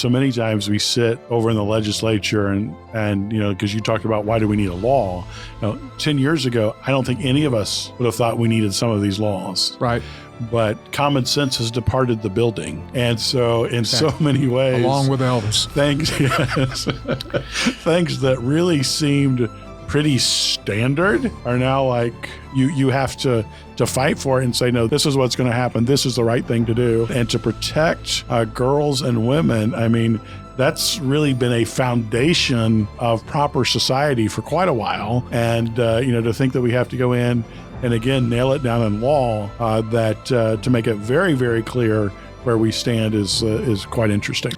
so many times we sit over in the legislature and because you talked about why do we need a law? 10 years ago, I don't think any of us would have thought we needed some of these laws. Right. But common sense has departed the building. And so in so many ways. Along with Elvis. Things that really seemed pretty standard are now like you have to fight for it and say, no, this is what's going to happen. This is the right thing to do. And to protect girls and women, I mean, that's really been a foundation of proper society for quite a while. And, to think that we have to go in and again, nail it down in law, that to make it very, very clear where we stand is quite interesting.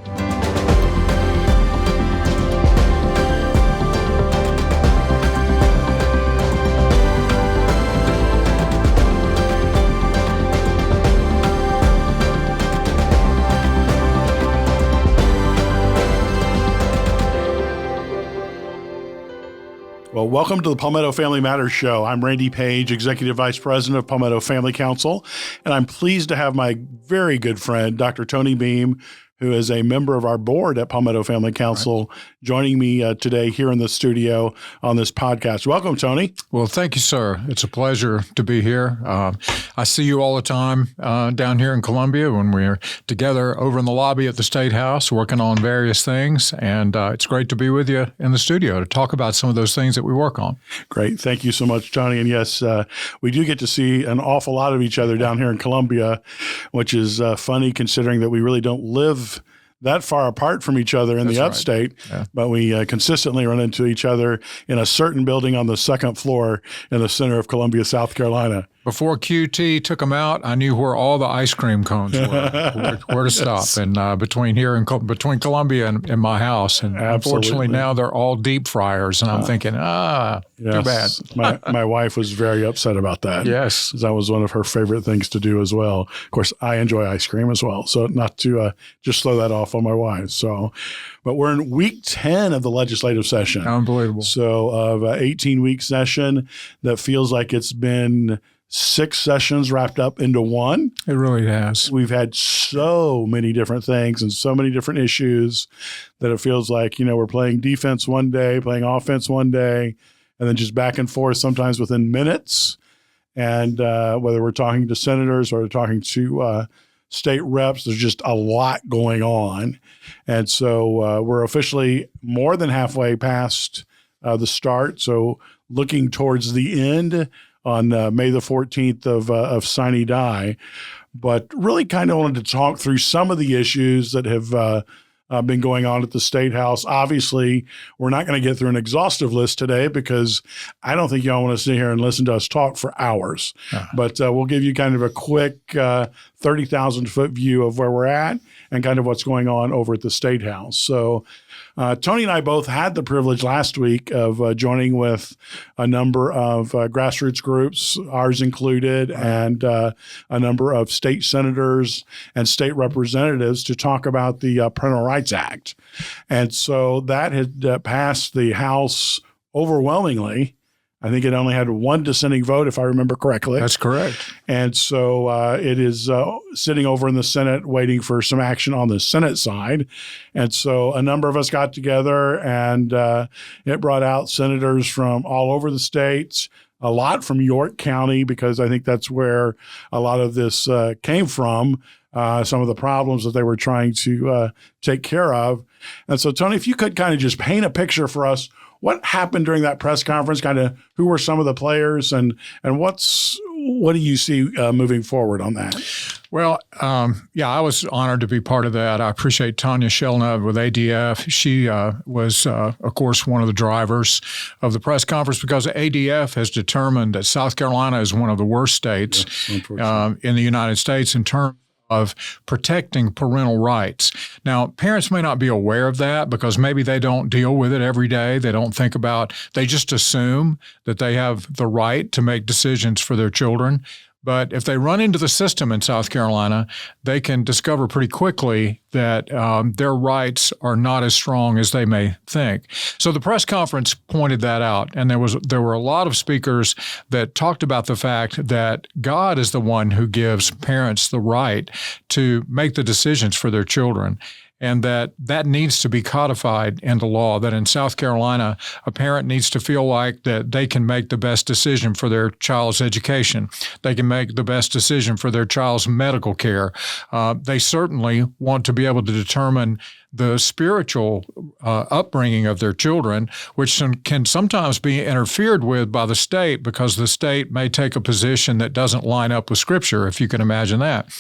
Well, welcome to the Palmetto Family Matters Show. I'm Randy Page, Executive Vice President of Palmetto Family Council, and I'm pleased to have my very good friend, Dr. Tony Beam, who is a member of our board at Palmetto Family Council, joining me today here in the studio on this podcast. Welcome, Tony. Well, thank you, sir. It's a pleasure to be here. I see you all the time down here in Columbia when we're together over in the lobby at the State House working on various things, and it's great to be with you in the studio to talk about some of those things that we work on. Great. Thank you so much, Tony. And yes, we do get to see an awful lot of each other down here in Columbia, which is funny considering that we really don't live that far apart from each other in the upstate, but we consistently run into each other in a certain building on the second floor in the center of Columbia, South Carolina. Before QT took them out, I knew where all the ice cream cones were, where to stop. And between here and between Columbia and my house, and unfortunately now they're all deep fryers, and I'm thinking, too bad. my wife was very upset about that. Yes, that was one of her favorite things to do as well. Of course, I enjoy ice cream as well, so not to just throw that off on my wife. So, but we're in week 10 of the legislative session. Unbelievable. So, of an 18-week session that feels like it's been 6 sessions wrapped up into one. It really has. We've had so many different things and so many different issues that it feels like, we're playing defense one day, playing offense one day, and then just back and forth sometimes within minutes. And whether we're talking to senators or talking to state reps, there's just a lot going on. And so we're officially more than halfway past the start. So looking towards the end on May the 14th of Sine Die, but really kind of wanted to talk through some of the issues that have been going on at the State House. Obviously, we're not going to get through an exhaustive list today because I don't think y'all want to sit here and listen to us talk for hours. But we'll give you kind of a quick 30,000-foot view of where we're at and kind of what's going on over at the State House. So Tony and I both had the privilege last week of joining with a number of grassroots groups, ours included, and a number of state senators and state representatives to talk about the Parental Rights Act. And so that had passed the House overwhelmingly. I think it only had one dissenting vote, if I remember correctly. That's correct. And so it is sitting over in the Senate waiting for some action on the Senate side. And so a number of us got together, and it brought out senators from all over the states, a lot from York County, because I think that's where a lot of this came from, some of the problems that they were trying to take care of. And so, Tony, if you could kind of just paint a picture for us, what happened during that press conference? Kind of who were some of the players, and what do you see moving forward on that? Well, I was honored to be part of that. I appreciate Tanya Shelnov with ADF. She was, of course, one of the drivers of the press conference because ADF has determined that South Carolina is one of the worst states in the United States in terms of protecting parental rights. Now, parents may not be aware of that because maybe they don't deal with it every day. They don't think about, they just assume that they have the right to make decisions for their children. But if they run into the system in South Carolina, they can discover pretty quickly that their rights are not as strong as they may think. So the press conference pointed that out, and there were a lot of speakers that talked about the fact that God is the one who gives parents the right to make the decisions for their children. and that needs to be codified into law, that in South Carolina, a parent needs to feel like that they can make the best decision for their child's education. They can make the best decision for their child's medical care. They certainly want to be able to determine the spiritual upbringing of their children, which can sometimes be interfered with by the state because the state may take a position that doesn't line up with Scripture, if you can imagine that.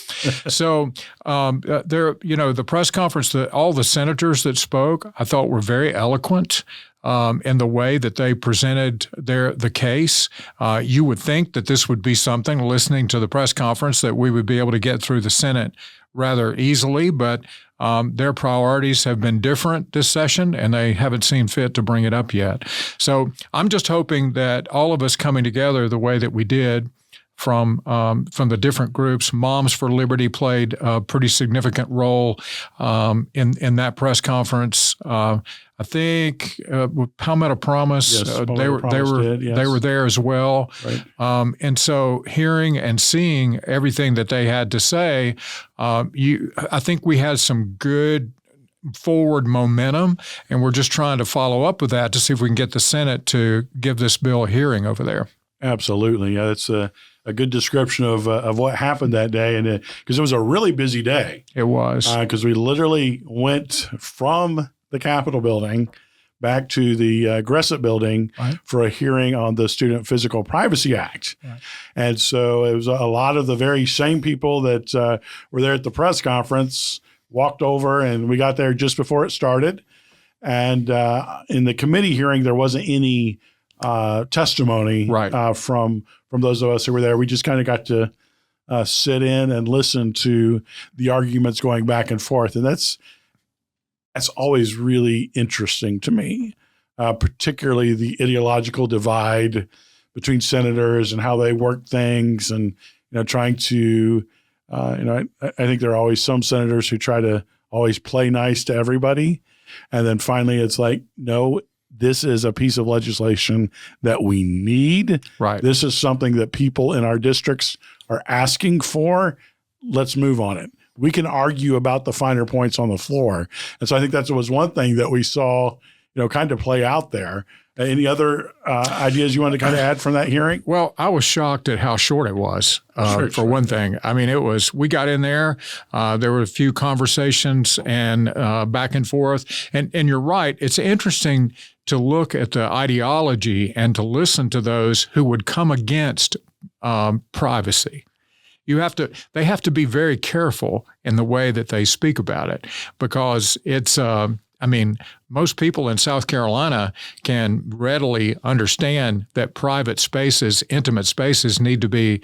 So the press conference, all the senators that spoke, I thought were very eloquent. In the way that they presented the case. You would think that this would be something, listening to the press conference, that we would be able to get through the Senate rather easily, but their priorities have been different this session, and they haven't seen fit to bring it up yet. So I'm just hoping that all of us coming together the way that we did from the different groups. Moms for Liberty played a pretty significant role in that press conference. I think with Palmetto Promise, yes, they were there as well. Right. And so hearing and seeing everything that they had to say, I think we had some good forward momentum, and we're just trying to follow up with that to see if we can get the Senate to give this bill a hearing over there. Absolutely. Yeah, that's a good description of what happened that day, and because it was a really busy day. It was. Because we literally went from the Capitol building back to the Gressett building for a hearing on the Student Physical Privacy Act. Right. And so it was a lot of the very same people that were there at the press conference walked over, and we got there just before it started. And in the committee hearing, there wasn't any testimony from those of us who were there. We just kind of got to sit in and listen to the arguments going back and forth. And that's always really interesting to me, particularly the ideological divide between senators and how they work things, and trying to, I think there are always some senators who try to always play nice to everybody, and then finally it's like, no, this is a piece of legislation that we need. Right. This is something that people in our districts are asking for. Let's move on it. We can argue about the finer points on the floor. And so I think that was one thing that we saw, kind of play out there. Any other ideas you want to kind of add from that hearing? Well, I was shocked at how short it was, for one thing. I mean, we got in there, there were a few conversations and back and forth. And you're right, it's interesting to look at the ideology and to listen to those who would come against privacy. They have to be very careful in the way that they speak about it, because it's, most people in South Carolina can readily understand that private spaces, intimate spaces, need to be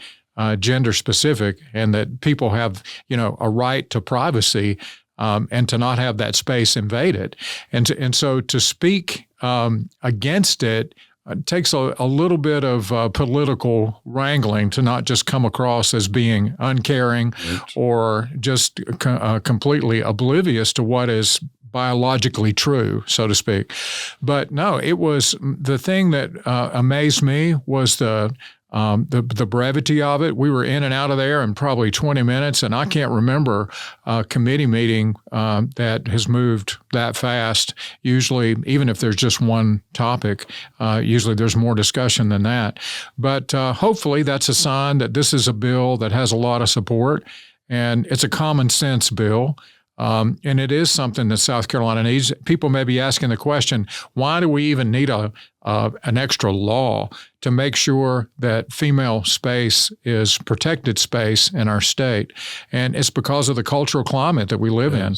gender specific, and that people have, a right to privacy and to not have that space invaded. And so to speak against it takes a little bit of political wrangling to not just come across as being uncaring or just completely oblivious to what is biologically true, so to speak. But no, it was the thing that amazed me was the brevity of it. We were in and out of there in probably 20 minutes, and I can't remember a committee meeting that has moved that fast. Usually, even if there's just one topic, usually there's more discussion than that. But hopefully that's a sign that this is a bill that has a lot of support, and it's a common sense bill. And it is something that South Carolina needs. People may be asking the question, why do we even need an extra law to make sure that female space is protected space in our state? And it's because of the cultural climate that we live in.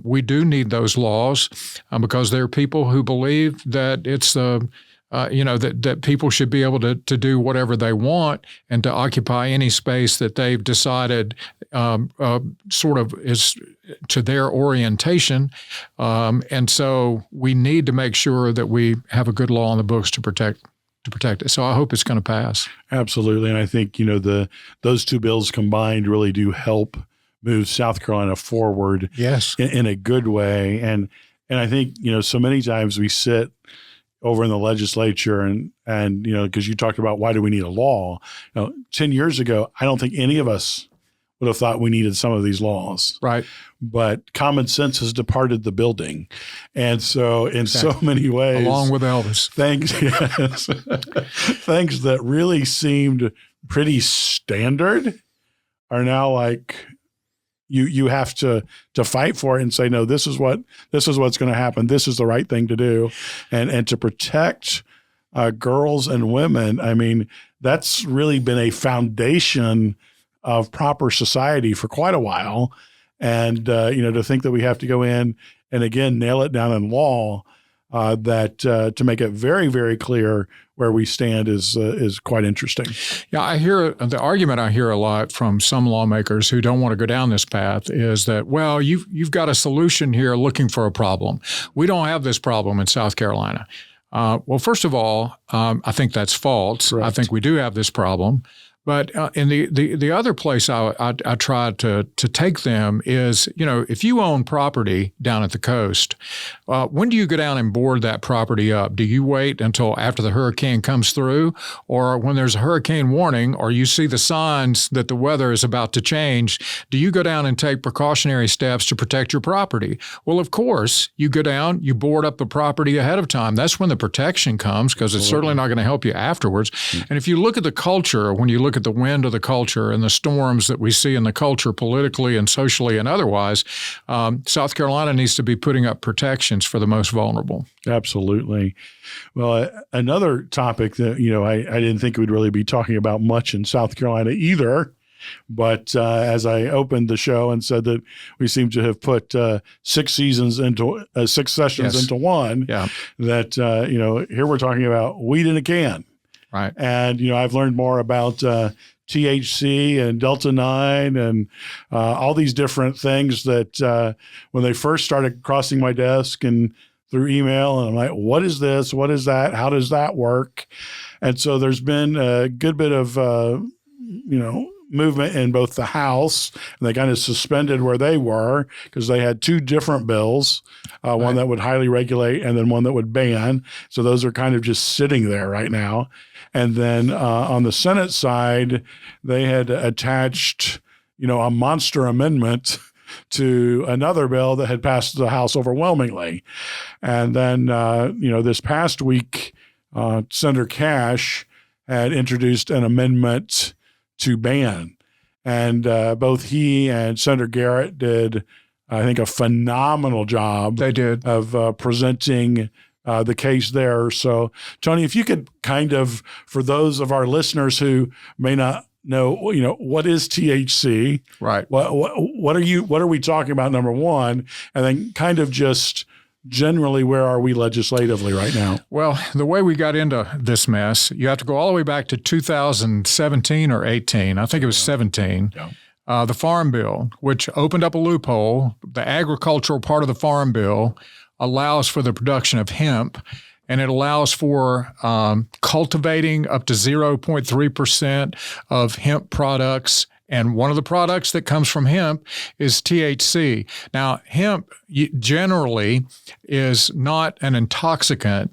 We do need those laws because there are people who believe that it's that people should be able to do whatever they want and to occupy any space that they've decided sort of is to their orientation. And so we need to make sure that we have a good law on the books to protect it. So I hope it's going to pass. Absolutely. And I think, those two bills combined really do help move South Carolina forward in a good way. And I think, so many times we sit over in the legislature and because you talked about why do we need a law? 10 years ago, I don't think any of us would have thought we needed some of these laws. Right. But common sense has departed the building. And so in so many ways, along with Elvis, things that really seemed pretty standard are now like you have to fight for it and say, no, this is what's going to happen. This is the right thing to do. And to protect girls and women, I mean, that's really been a foundation of proper society for quite a while. And, to think that we have to go in and again, nail it down in law, to make it very, very clear where we stand is quite interesting. Yeah, I hear the argument I hear a lot from some lawmakers who don't want to go down this path is that, well, you've got a solution here looking for a problem. We don't have this problem in South Carolina. Well, first of all, I think that's false. Correct. I think we do have this problem. But in the other place I try to take them is, if you own property down at the coast, when do you go down and board that property up? Do you wait until after the hurricane comes through, or when there's a hurricane warning, or you see the signs that the weather is about to change, do you go down and take precautionary steps to protect your property? Well, of course, you go down, you board up the property ahead of time. That's when the protection comes, because it's certainly not going to help you afterwards. And if you look at the culture, when you look at the wind of the culture and the storms that we see in the culture politically and socially and otherwise, South Carolina needs to be putting up protections for the most vulnerable. Absolutely. Well, another topic that, I didn't think we'd really be talking about much in South Carolina either, but as I opened the show and said that we seem to have put 6 sessions into one, that, here we're talking about weed in a can. Right. And, I've learned more about THC and Delta-9 and all these different things that when they first started crossing my desk and through email, and I'm like, what is this? What is that? How does that work? And so there's been a good bit of, movement in both the House, and they kind of suspended where they were because they had 2 different bills, one that would highly regulate and then one that would ban. So those are kind of just sitting there right now. And then on the Senate side, they had attached, a monster amendment to another bill that had passed the House overwhelmingly. And then, this past week, Senator Cash had introduced an amendment to ban. And both he and Senator Garrett did, I think, a phenomenal job. They did. Of presenting the case there. So, Tony, if you could kind of, for those of our listeners who may not know, what is THC? Right. What are we talking about, number one? And then kind of just generally, where are we legislatively right now? Well, the way we got into this mess, you have to go all the way back to 2017 or 18. I think it was 17. Yeah. The Farm Bill, which opened up a loophole. The agricultural part of the Farm Bill allows for the production of hemp, and it allows for cultivating up to 0.3% of hemp products. And one of the products that comes from hemp is THC. Now, hemp generally is not an intoxicant,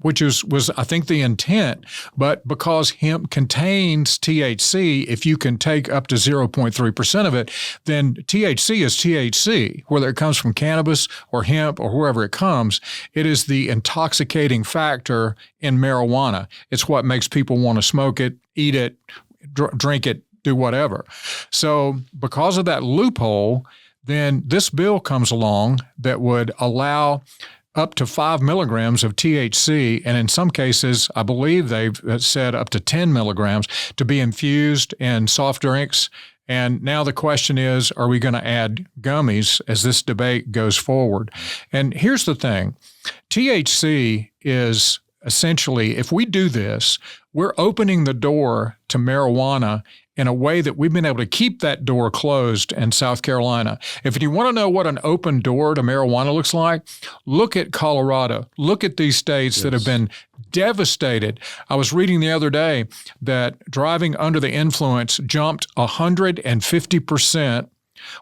which was, I think, the intent. But because hemp contains THC, if you can take up to 0.3% of it, then THC is THC, whether it comes from cannabis or hemp or wherever it comes. It is the intoxicating factor in marijuana. It's what makes people want to smoke it, eat it, drink it, do whatever. So because of that loophole, then this bill comes along that would allow up to 5 milligrams of THC, and in some cases, I believe they've said up to 10 milligrams to be infused in soft drinks. And now the question is, are we going to add gummies as this debate goes forward? And here's the thing. THC is essentially, if we do this, we're opening the door to marijuana in a way that we've been able to keep that door closed in South Carolina. If you want to know what an open door to marijuana looks like, look at Colorado. Look at these states that have been devastated. I was reading the other day that driving under the influence jumped 150%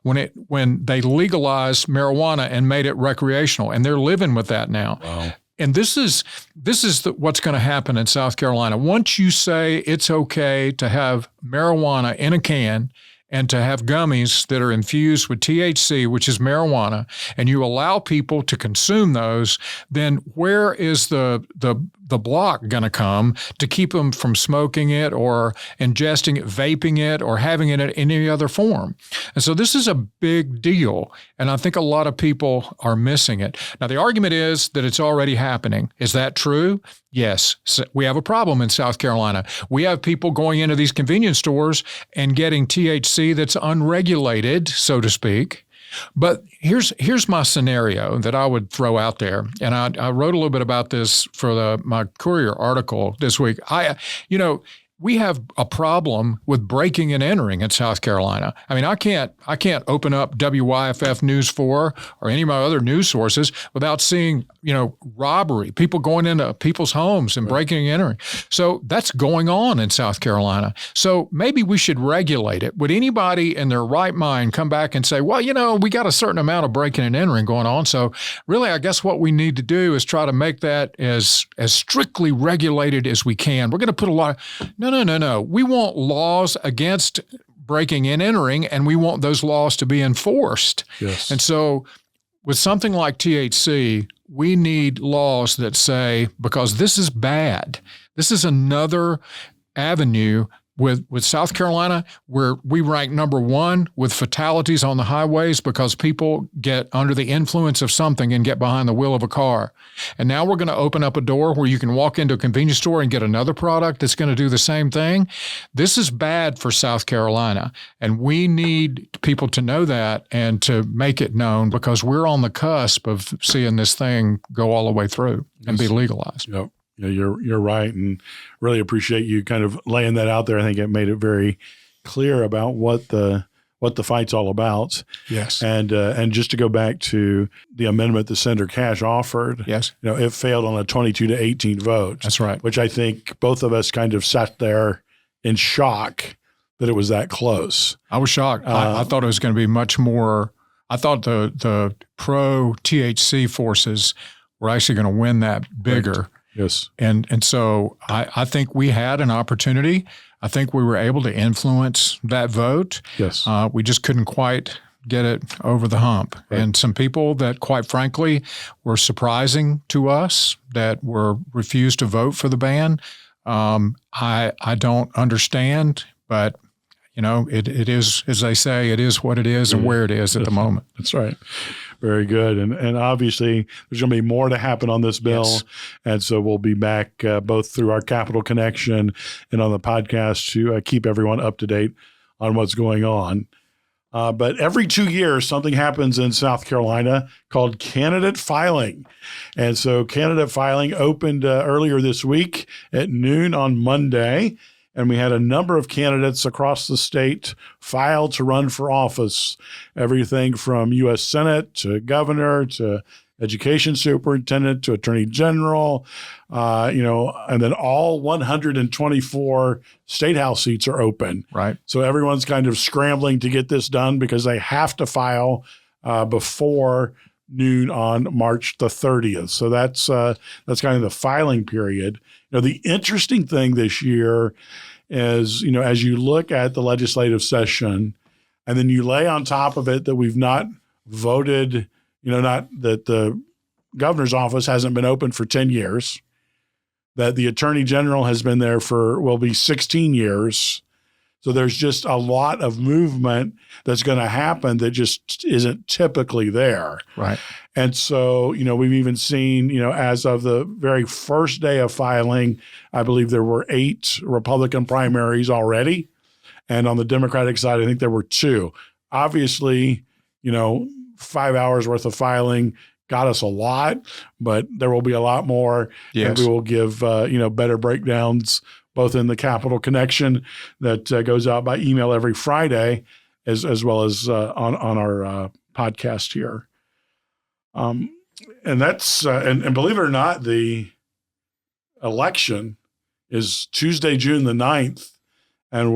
when they legalized marijuana and made it recreational, and they're living with that now. Wow. And this is what's going to happen in South Carolina. Once you say it's okay to have marijuana in a can and to have gummies that are infused with THC, which is marijuana, and you allow people to consume those, then where is the block going to come to keep them from smoking it or ingesting it, vaping it, or having it in any other form? And so this is a big deal, and I think a lot of people are missing it. Now, the argument is that it's already happening. Is that true? Yes. So we have a problem in South Carolina. We have people going into these convenience stores and getting THC that's unregulated, so to speak. But here's my scenario that I would throw out there, and I wrote a little bit about this for my Courier article this week. We have a problem with breaking and entering in South Carolina. I mean, I can't open up WYFF News 4 or any of my other news sources without seeing, robbery, people going into people's homes and breaking and entering. So that's going on in South Carolina. So maybe we should regulate it. Would anybody in their right mind come back and say, well, we got a certain amount of breaking and entering going on. So really, I guess what we need to do is try to make that as strictly regulated as we can. We're going to put a lot of, No. We want laws against breaking and entering, and we want those laws to be enforced. Yes. And so with something like THC, we need laws that say, because this is bad, this is another avenue. With South Carolina, where we rank number one with fatalities on the highways because people get under the influence of something and get behind the wheel of a car. And now we're going to open up a door where you can walk into a convenience store and get another product that's going to do the same thing. This is bad for South Carolina. And we need people to know that and to make it known, because we're on the cusp of seeing this thing go all the way through and be legalized. Yep. You're right, and really appreciate you kind of laying that out there. I think it made it very clear about what the fight's all about. Yes, and just to go back to the amendment that Senator Cash offered. Yes, it failed on a 22-18 vote. That's right. Which I think both of us kind of sat there in shock that it was that close. I was shocked. I thought it was going to be much more. I thought the pro THC forces were actually going to win that bigger. Right. Yes. And so I think we had an opportunity. I think we were able to influence that vote. Yes. We just couldn't quite get it over the hump. Right. And some people that, quite frankly, were surprising to us that were refused to vote for the ban. I don't understand, but it is, as they say, it is what it is and where it is at the moment. That's right. Very good. And obviously, there's going to be more to happen on this bill. Yes. And so we'll be back both through our Capital Connection and on the podcast to keep everyone up to date on what's going on. But every 2 years, something happens in South Carolina called candidate filing. And so candidate filing opened earlier this week at noon on Monday. And we had a number of candidates across the state file to run for office, everything from U.S. Senate to governor to education superintendent to attorney general, and then all 124 state house seats are open. Right. So everyone's kind of scrambling to get this done because they have to file before noon on March the 30th. So that's kind of the filing period. The interesting thing this year is, as you look at the legislative session and then you lay on top of it that we've not voted, not that the governor's office hasn't been open for 10 years, that the attorney general has been there will be 16 years. So there's just a lot of movement that's going to happen that just isn't typically there. Right. And so, we've even seen, as of the very first day of filing, I believe there were 8 Republican primaries already. And on the Democratic side, I think there were 2. Obviously, 5 hours worth of filing got us a lot, but there will be a lot more. Yes. And we will give, better breakdowns both in the Capital Connection that goes out by email every Friday, as well as on our podcast here. And that's and believe it or not, the election is Tuesday, June the 9th, and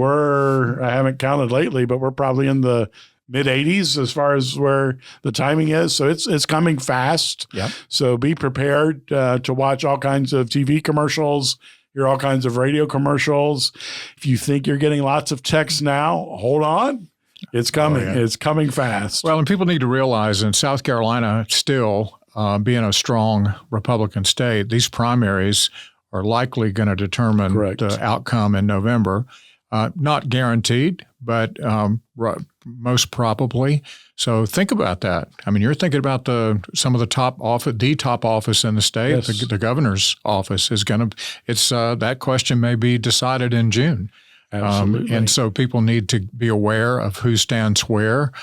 I haven't counted lately, but we're probably in the mid-80s as far as where the timing is. So it's coming fast. Yep. So be prepared to watch all kinds of TV commercials, hear all kinds of radio commercials. If you think you're getting lots of texts now, hold on. It's coming. Oh, yeah. It's coming fast. Well, and people need to realize in South Carolina, still being a strong Republican state, these primaries are likely going to determine Correct. the outcome in November. Not guaranteed, but most probably. So think about that. I mean, you're thinking about some of the top office in the state. Yes. The governor's office is going to. It's that question may be decided in June. Absolutely. And so people need to be aware of who stands where,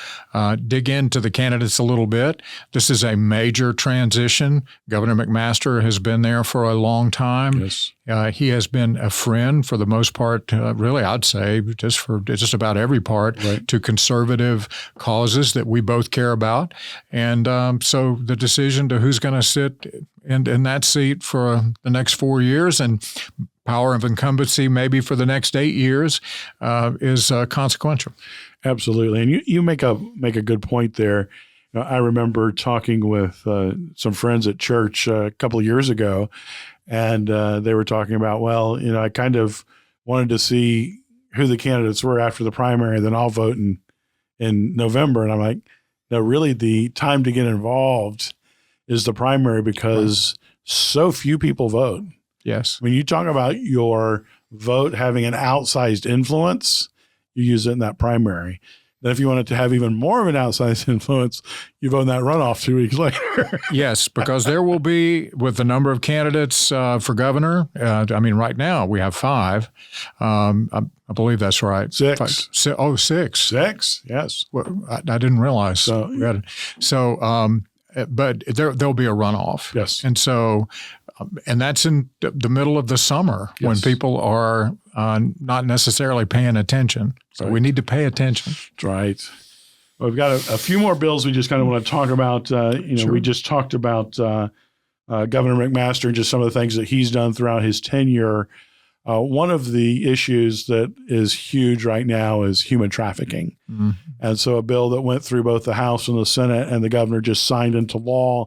dig into the candidates a little bit. This is a major transition. Governor McMaster has been there for a long time. Yes. He has been a friend for the most part, really, I'd say, just about every part, Right. to conservative causes that we both care about. And so the decision to who's going to sit in that seat for the next 4 years and power of incumbency maybe for the next 8 years is consequential. Absolutely. And you make a good point there. I remember talking with some friends at church a couple of years ago, and they were talking about, well, I kind of wanted to see who the candidates were after the primary, then I'll vote in November. And I'm like, no, really the time to get involved is the primary because so few people vote. Yes. When you talk about your vote having an outsized influence, you use it in that primary. Then if you want it to have even more of an outsized influence, you vote in that runoff 2 weeks later. Yes, because there will be, with the number of candidates for governor, right now we have 5. I believe that's right. 6. 6. 6, yes. Well, I didn't realize. But there'll be a runoff. Yes. And so, and that's in the middle of the summer when Yes. people are not necessarily paying attention. So Right. we need to pay attention. That's right. Well, we've got a few more bills we just kind of want to talk about. Sure. We just talked about Governor McMaster and just some of the things that he's done throughout his tenure. One of the issues that is huge right now is human trafficking. Mm-hmm. And so a bill that went through both the House and the Senate and the governor just signed into law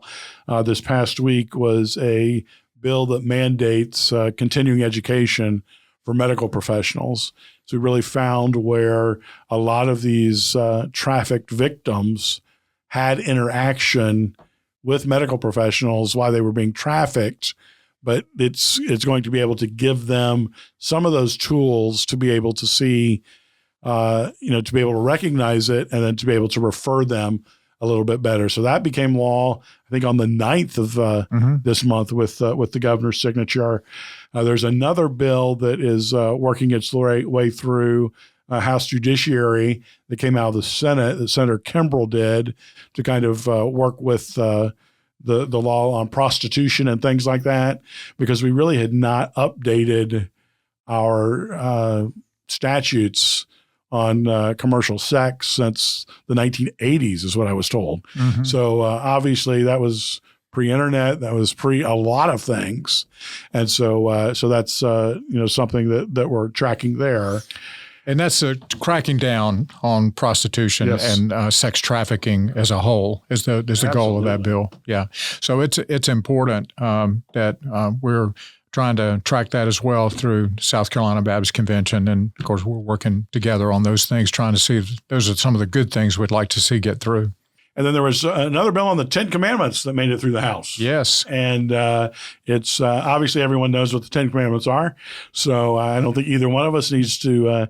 this past week was a bill that mandates continuing education for medical professionals. So we really found where a lot of these trafficked victims had interaction with medical professionals while they were being trafficked, but it's going to be able to give them some of those tools to be able to see, to be able to recognize it and then to be able to refer them a little bit better. So that became law, I think, on the 9th of this month with the governor's signature. There's another bill that is working its way through House Judiciary that came out of the Senate that Senator Kimbrell did to kind of work with the law on prostitution and things like that, because we really had not updated our statutes on commercial sex since the 1980s is what I was told. Mm-hmm. So obviously that was pre-internet, that was pre a lot of things. And so that's, something that we're tracking there. And that's cracking down on prostitution Yes. and sex trafficking as a whole is the goal of that bill. Yeah. So it's important that we're trying to track that as well through South Carolina Baptist Convention. And of course, we're working together on those things, trying to see if those are some of the good things we'd like to see get through. And then there was another bill on the 10 Commandments that made it through the House. Yes. And it's obviously everyone knows what the 10 Commandments are. So I don't think either one of us needs to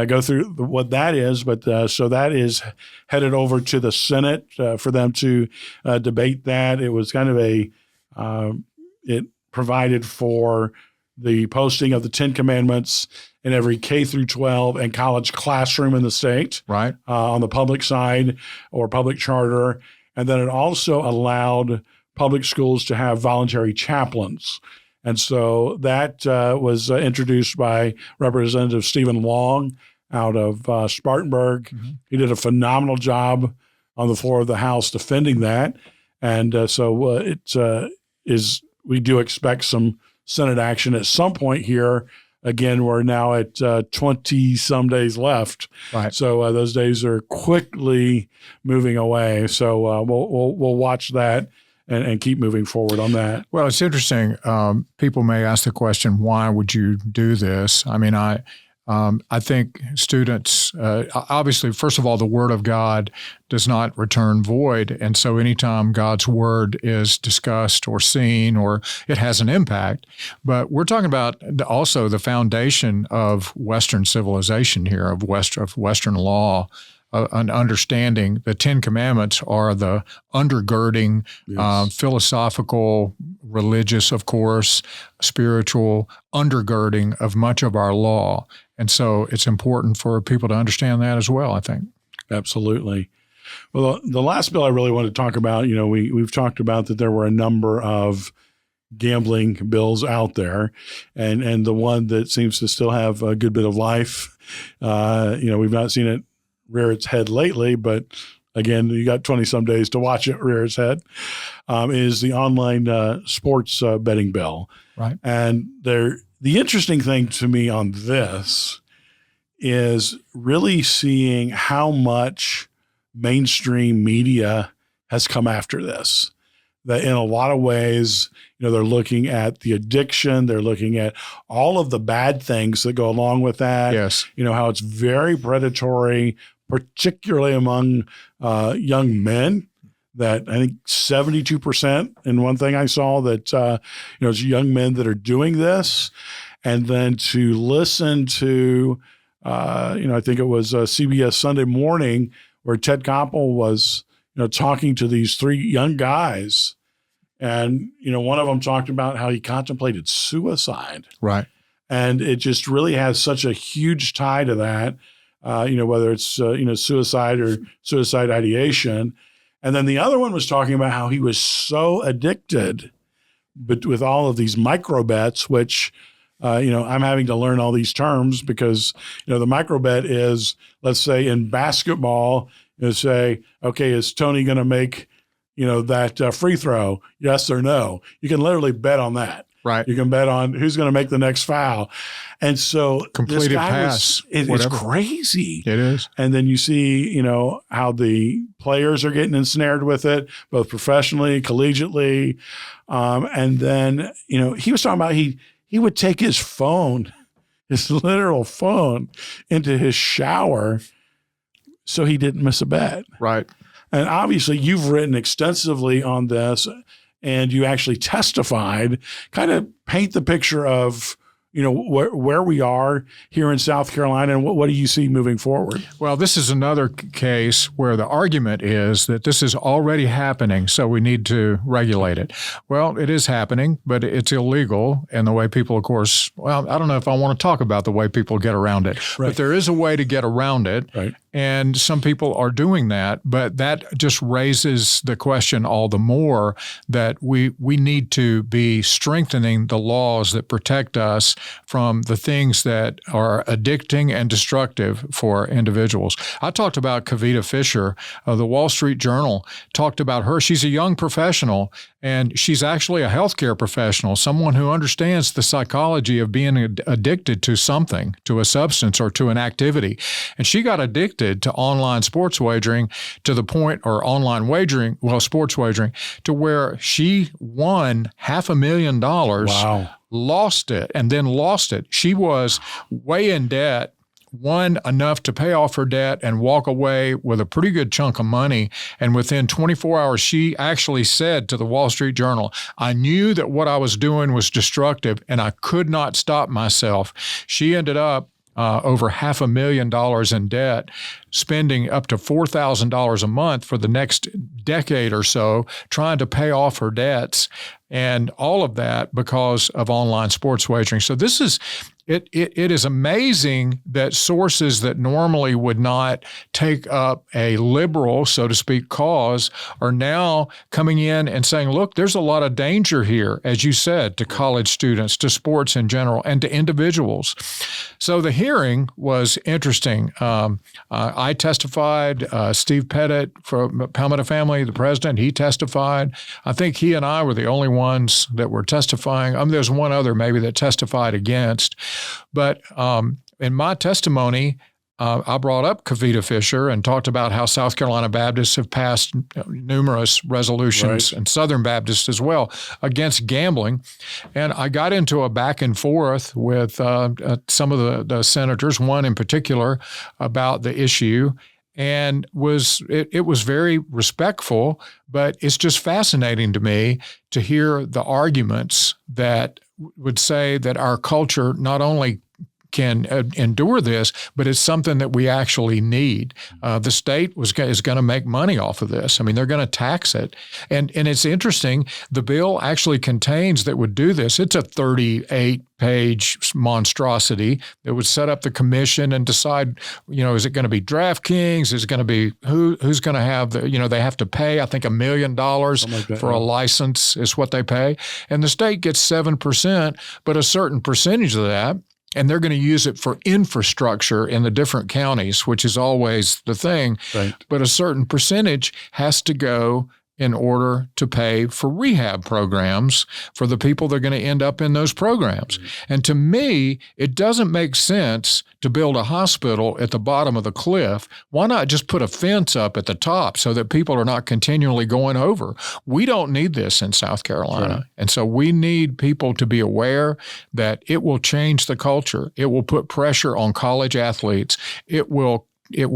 go through what that is. But so that is headed over to the Senate for them to debate that. It was kind of it provided for the posting of the 10 Commandments in every K through 12 and college classroom in the state, Right. On the public side or public charter. And then it also allowed public schools to have voluntary chaplains. And so that was introduced by Representative Stephen Long out of Spartanburg. Mm-hmm. He did a phenomenal job on the floor of the House defending that. And so it is. We do expect some Senate action at some point here. Again, we're now at 20 some days left. Right. So those days are quickly moving away. So we'll watch that and keep moving forward on that. Well, it's interesting. People may ask the question, why would you do this? I mean, I think students, obviously, first of all, the Word of God does not return void. And so anytime God's Word is discussed or seen, or it has an impact. But we're talking about also the foundation of Western civilization here, of Western law, an understanding. The Ten Commandments are the undergirding, philosophical, religious, of course, spiritual undergirding of much of our law. And so it's important for people to understand that as well, I think. Absolutely. Well, the last bill I really want to talk about, we've talked about that there were a number of gambling bills out there, and the one that seems to still have a good bit of life, we've not seen it rear its head lately, but again, you got 20 some days to watch it rear its head, is the online sports betting bill. Right. And the interesting thing to me on this is really seeing how much mainstream media has come after this. That in a lot of ways, they're looking at the addiction, they're looking at all of the bad things that go along with that. Yes. How it's very predatory, particularly among young men. That I think 72% in one thing I saw that, it's young men that are doing this. And then to listen to, I think it was CBS Sunday Morning where Ted Koppel was, talking to these three young guys. And, one of them talked about how he contemplated suicide. Right. And it just really has such a huge tie to that, whether it's, suicide or suicide ideation. And then the other one was talking about how he was so addicted, but with all of these micro bets, which, I'm having to learn all these terms because, the micro bet is, let's say in basketball, say, okay, is Tony going to make, that free throw? Yes or no? You can literally bet on that. Right. You can bet on who's going to make the next foul. And so completed pass. It's crazy. It is. And then you see, how the players are getting ensnared with it, both professionally, collegiately. And then, he was talking about he would take his phone, his literal phone, into his shower so he didn't miss a bet. Right. And obviously you've written extensively on this and you actually testified. Kind of paint the picture of, where we are here in South Carolina and what do you see moving forward? Well, this is another case where the argument is that this is already happening, so we need to regulate it. Well, it is happening, but it's illegal. And the way people, of course, I don't know if I want to talk about the way people get around it, right. But there is a way to get around it. Right. And some people are doing that, but that just raises the question all the more that we need to be strengthening the laws that protect us from the things that are addicting and destructive for individuals. I talked about Kavita Fisher of the Wall Street Journal, talked about her. She's a young professional, and she's actually a healthcare professional, someone who understands the psychology of being addicted to something, to a substance or to an activity. And she got addicted to online sports wagering to the point, or online wagering, sports wagering, to where she won $500,000, wow. Lost it, and then lost it. She was way in debt, won enough to pay off her debt and walk away with a pretty good chunk of money. And within 24 hours, she actually said to the Wall Street Journal, I knew that what I was doing was destructive and I could not stop myself. She ended up over $500,000 in debt, spending up to $4,000 a month for the next decade or so, trying to pay off her debts, and all of that because of online sports wagering. So this is it is amazing that sources that normally would not take up a liberal, so to speak, cause are now coming in and saying, look, there's a lot of danger here, as you said, to college students, to sports in general, and to individuals. So the hearing was interesting. I testified. Steve Pettit from Palmetto Family, the president, he testified. I think he and I were the only ones that were testifying. There's one other maybe that testified against. But in my testimony, I brought up Kavita Fisher and talked about how South Carolina Baptists have passed numerous resolutions, and Southern Baptists as well, against gambling. And I got into a back and forth with some of the senators, one in particular, about the issue. And it was very respectful, but it's just fascinating to me to hear the arguments that would say that our culture not only can endure this, but it's something that we actually need. The state is going to make money off of this. I mean, they're going to tax it. And it's interesting, the bill actually contains that would do this. It's a 38-page monstrosity that would set up the commission and decide, is it going to be DraftKings? Is it going to be who's going to have they have to pay, I think, $1 million for a license is what they pay. And the state gets 7%, but a certain percentage of that, and they're going to use it for infrastructure in the different counties, which is always the thing. Right. But a certain percentage has to go in order to pay for rehab programs for the people that are going to end up in those programs. Mm-hmm. And to me, it doesn't make sense to build a hospital at the bottom of the cliff. Why not just put a fence up at the top so that people are not continually going over? We don't need this in South Carolina. Sure. And so we need people to be aware that it will change the culture. It will put pressure on college athletes. It will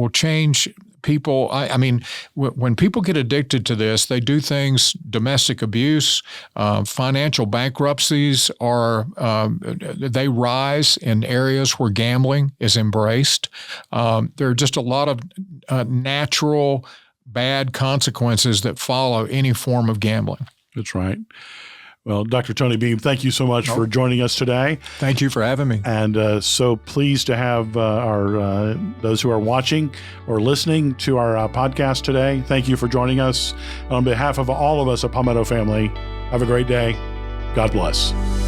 change people. I mean, when people get addicted to this, they do things, domestic abuse, financial bankruptcies they rise in areas where gambling is embraced. There are just a lot of natural bad consequences that follow any form of gambling. That's right. Well, Dr. Tony Beam, thank you so much for joining us today. Thank you for having me. And so pleased to have those who are watching or listening to our podcast today. Thank you for joining us. On behalf of all of us at Palmetto family, have a great day. God bless.